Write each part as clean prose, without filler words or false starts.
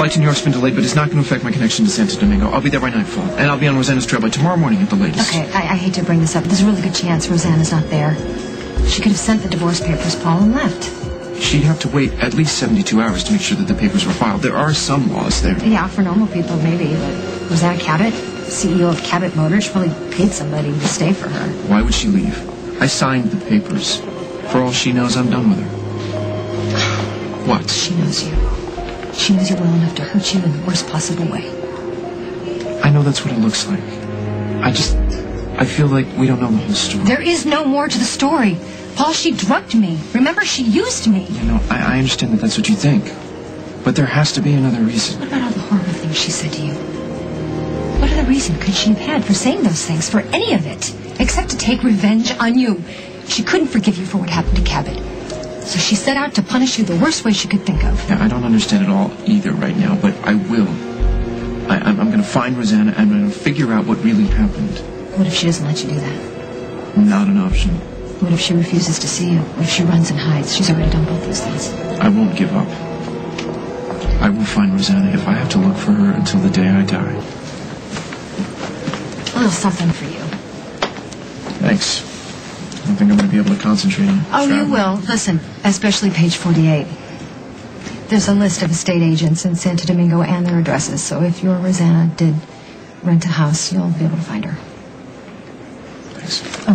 flight to New York's been delayed, but it's not going to affect my connection to Santo Domingo. I'll be there by nightfall, and I'll be on Rosanna's trail by tomorrow morning at the latest. Okay, I hate to bring this up. There's a really good chance Rosanna's not there. She could have sent the divorce papers, Paul, and left. She'd have to wait at least 72 hours to make sure that the papers were filed. There are some laws there. Yeah, for normal people, maybe, but Rosanna Cabot, CEO of Cabot Motors, probably paid somebody to stay for her. Why would she leave? I signed the papers. For all she knows, I'm done with her. What? She knows you. She knows you well enough to hurt you in the worst possible way. I know that's what it looks like. I feel like we don't know the whole story. There is no more to the story. Paul, she drugged me. Remember, she used me. You know, I understand that that's what you think. But there has to be another reason. What about all the horrible things she said to you? What other reason could she have had for saying those things, for any of it, except to take revenge on you? She couldn't forgive you for what happened to Cabot. So she set out to punish you the worst way she could think of. Yeah, I don't understand it all either right now, but I will. I'm going to find Rosanna and I'm going to figure out what really happened. What if she doesn't let you do that? Not an option. What if she refuses to see you? What if she runs and hides? She's already done both those things. I won't give up. I will find Rosanna if I have to look for her until the day I die. A little something for you. Thanks. I don't think I'm going to be able to concentrate on traveling. You will. Listen, especially page 48. There's a list of estate agents in Santo Domingo and their addresses, so if your Rosanna did rent a house, you'll be able to find her. Thanks. Oh.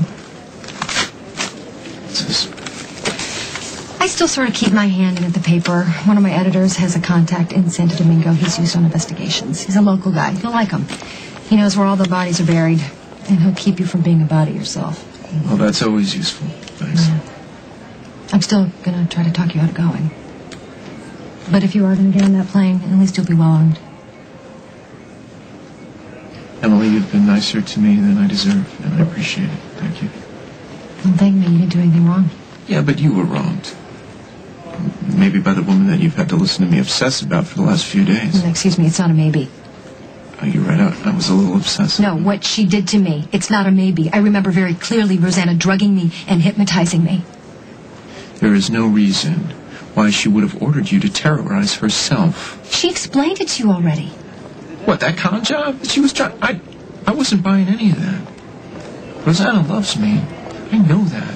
What's this? I still sort of keep my hand in at the paper. One of my editors has a contact in Santo Domingo he's used on investigations. He's a local guy. You'll like him. He knows where all the bodies are buried, and he'll keep you from being a body yourself. Well, that's always useful. Thanks. Yeah. I'm still going to try to talk you out of going. But if you are going to get on that plane, at least you'll be well armed. Emily, you've been nicer to me than I deserve, and I appreciate it. Thank you. Don't thank me. You didn't do anything wrong. Yeah, but you were wronged. Maybe by the woman that you've had to listen to me obsess about for the last few days. Excuse me, it's not a maybe. Oh, you're right. I was a little obsessive. No, what she did to me, it's not a maybe. I remember very clearly Rosanna drugging me and hypnotizing me. There is no reason why she would have ordered you to terrorize herself. She explained it to you already. What, that con job? She was trying... I wasn't buying any of that. Rosanna loves me. I know that.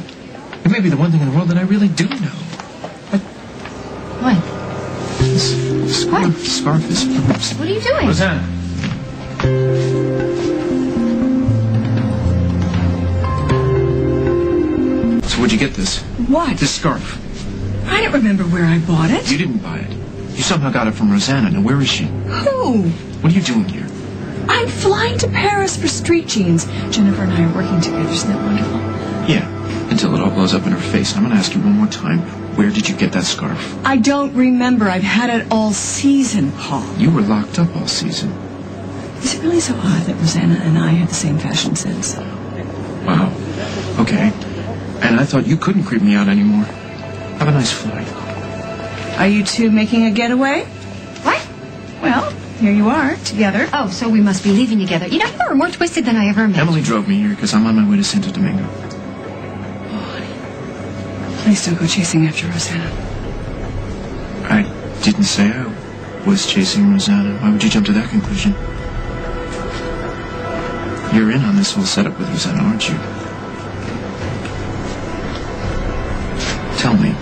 It may be the one thing in the world that I really do know. What? This scarf is... What are you doing? Rosanna. So where'd you get this? What? This scarf. I don't remember where I bought it. You didn't buy it. You somehow got it from Rosanna. Now, where is she? Who? What are you doing here? I'm flying to Paris for street jeans. Jennifer and I are working together. Isn't that wonderful? Yeah, until it all blows up in her face. And I'm going to ask you one more time. Where did you get that scarf? I don't remember. I've had it all season, Paul. You were locked up all season. Is it really so odd that Rosanna and I have the same fashion sense? Wow. Okay. And I thought you couldn't creep me out anymore. Have a nice flight. Are you two making a getaway? What? Well, here you are, together. Oh, so we must be leaving together. You know, you are more twisted than I ever imagined. Emily drove me here because I'm on my way to Santo Domingo. Please don't go chasing after Rosanna. I didn't say I was chasing Rosanna. Why would you jump to that conclusion? You're in on this whole setup with Rosanna, aren't you? Tell me.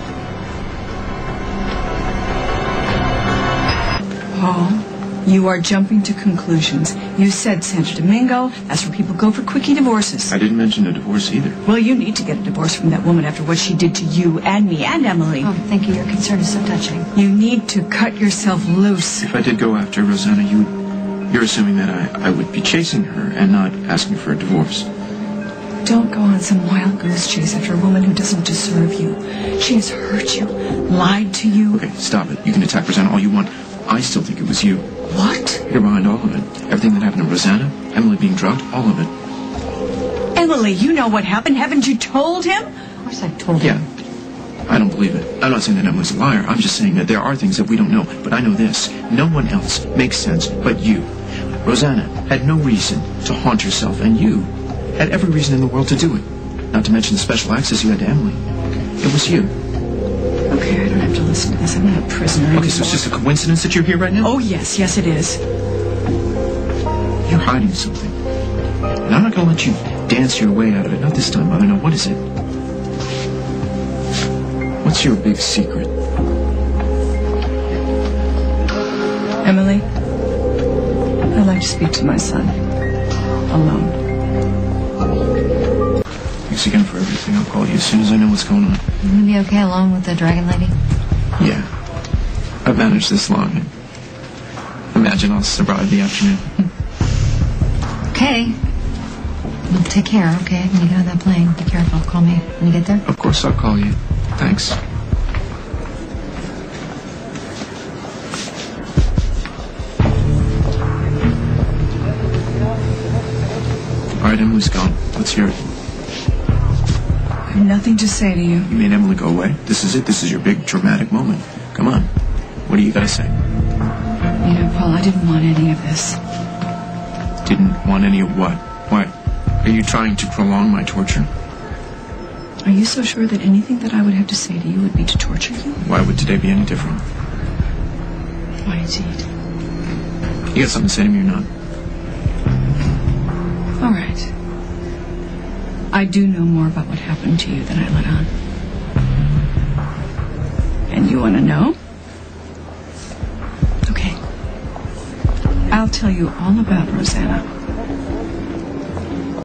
Paul, you are jumping to conclusions. You said Santo Domingo. That's where people go for quickie divorces. I didn't mention a divorce either. Well, you need to get a divorce from that woman after what she did to you and me and Emily. Oh, thank you. Your concern is so touching. You need to cut yourself loose. If I did go after Rosanna, you're assuming that I would be chasing her and not asking for a divorce. Don't go on some wild goose chase after a woman who doesn't deserve you. She has hurt you, lied to you. Okay, stop it. You can attack Rosanna all you want. I still think it was you. What? You're behind all of it. Everything that happened to Rosanna, Emily being drugged, all of it. Emily, you know what happened. Haven't you told him? Of course I told him. Yeah. I don't believe it. I'm not saying that Emily's a liar. I'm just saying that there are things that we don't know. But I know this. No one else makes sense but you. Rosanna had no reason to haunt herself, and you had every reason in the world to do it. Not to mention the special access you had to Emily. It was you. Okay, I don't have have to listen to this. I'm not a prisoner anymore. Okay, so it's just a coincidence that you're here right now? Oh, yes, yes, it is. You're hiding something. And I'm not going to let you dance your way out of it. Not this time, Mother. No, what is it? What's your big secret? Emily, I'd like to speak to my son. Alone. Thanks again for everything. I'll call you as soon as I know what's going on. You gonna be okay alone with the dragon lady? Yeah. I've managed this long. Imagine I'll survive the afternoon. Okay. Well, take care, okay? When you get on that plane, be careful. Call me when you get there. Of course I'll call you. Thanks. All right, Emily's gone. Let's hear it. I have nothing to say to you. You made Emily go away. This is it. This is your big dramatic moment. Come on. What do you got to say? You know, Paul, I didn't want any of this. Didn't want any of what? Why? Are you trying to prolong my torture? Are you so sure that anything that I would have to say to you would be to torture you? Why would today be any different? Why indeed? You got something to say to me or not? All right. I do know more about what happened to you than I let on. And you want to know? Okay. I'll tell you all about Rosanna.